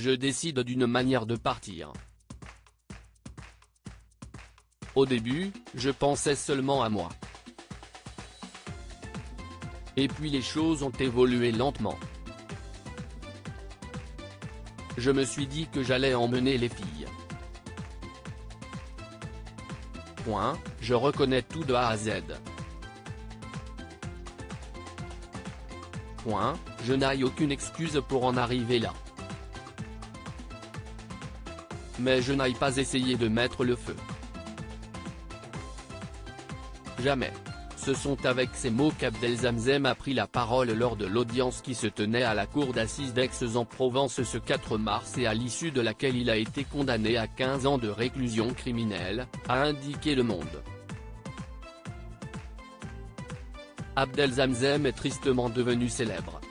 je décide d'une manière de partir. Au début, je pensais seulement à moi. Et puis les choses ont évolué lentement. Je me suis dit que j'allais emmener les filles. Je reconnais tout de A à Z. Je n'ai aucune excuse pour en arriver là. Mais je n'ai pas essayé de mettre le feu. Jamais. Ce sont avec ces mots qu'Abdelzamzem a pris la parole lors de l'audience qui se tenait à la cour d'assises d'Aix-en-Provence ce 4 mars et à l'issue de laquelle il a été condamné à 15 ans de réclusion criminelle, a indiqué Le Monde. Abdelzamzem est tristement devenu célèbre.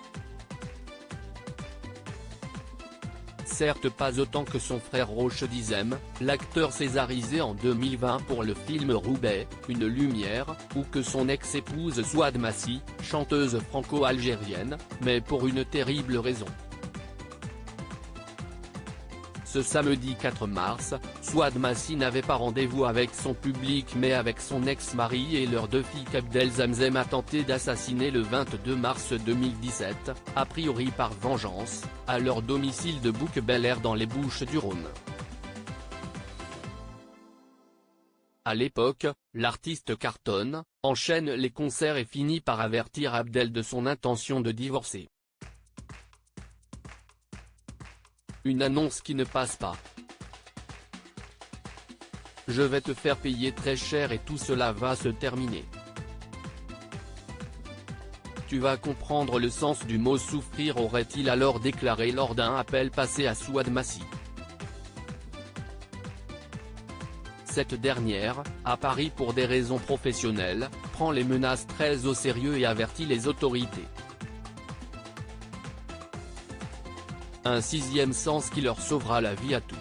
Certes pas autant que son frère Roch Dizem, l'acteur césarisé en 2020 pour le film Roubaix, Une lumière, ou que son ex-épouse Souad Massi, chanteuse franco-algérienne, mais pour une terrible raison. Ce samedi 4 mars, Souad Massi n'avait pas rendez-vous avec son public mais avec son ex-mari et leurs 2 filles qu'Abdelzamzem a tenté d'assassiner le 22 mars 2017, a priori par vengeance, à leur domicile de Bouquebeller dans les Bouches-du-Rhône. À l'époque, l'artiste cartonne, enchaîne les concerts et finit par avertir Abdel de son intention de divorcer. Une annonce qui ne passe pas. Je vais te faire payer très cher et tout cela va se terminer. Tu vas comprendre le sens du mot souffrir, aurait-il alors déclaré lors d'un appel passé à Souad Massi. Cette dernière, à Paris pour des raisons professionnelles, prend les menaces très au sérieux et avertit les autorités. Un 6e sens qui leur sauvera la vie à tous.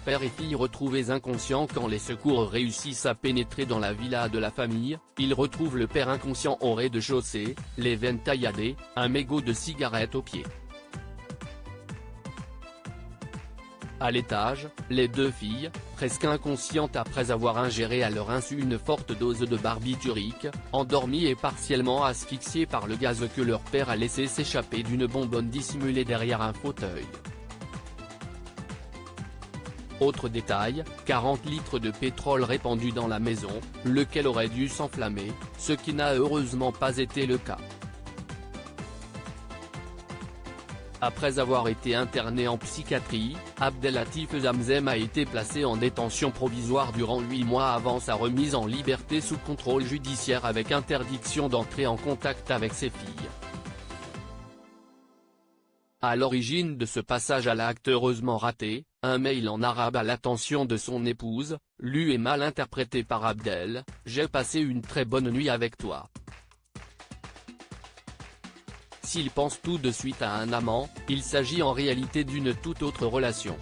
Père et fille retrouvés inconscients quand les secours réussissent à pénétrer dans la villa de la famille, ils retrouvent le père inconscient au rez-de-chaussée, les veines tailladées, un mégot de cigarette au pied. À l'étage, les 2 filles, presque inconscientes après avoir ingéré à leur insu une forte dose de barbiturique, endormies et partiellement asphyxiées par le gaz que leur père a laissé s'échapper d'une bonbonne dissimulée derrière un fauteuil. Autre détail, 40 litres de pétrole répandus dans la maison, lequel aurait dû s'enflammer, ce qui n'a heureusement pas été le cas. Après avoir été interné en psychiatrie, Abdellatif Zamzem a été placé en détention provisoire durant 8 mois avant sa remise en liberté sous contrôle judiciaire avec interdiction d'entrer en contact avec ses filles. À l'origine de ce passage à l'acte heureusement raté, un mail en arabe à l'attention de son épouse, lu et mal interprété par Abdel: « J'ai passé une très bonne nuit avec toi. » S'il pense tout de suite à un amant, il s'agit en réalité d'une toute autre relation.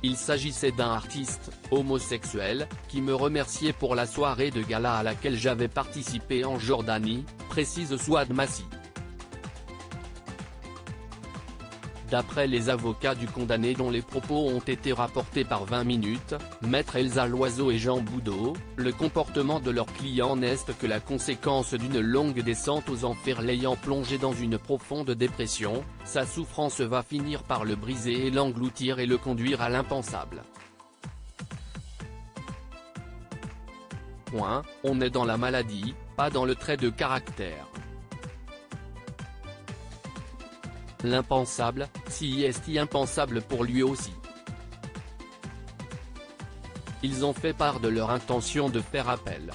Il s'agissait d'un artiste, homosexuel, qui me remerciait pour la soirée de gala à laquelle j'avais participé en Jordanie, précise Souad Massi. D'après les avocats du condamné dont les propos ont été rapportés par 20 minutes, Maître Elsa Loiseau et Jean Boudot, le comportement de leur client n'est que la conséquence d'une longue descente aux enfers l'ayant plongé dans une profonde dépression, sa souffrance va finir par le briser et l'engloutir et le conduire à l'impensable. On est dans la maladie, pas dans le trait de caractère. L'impensable, si est impensable pour lui aussi. Ils ont fait part de leur intention de faire appel.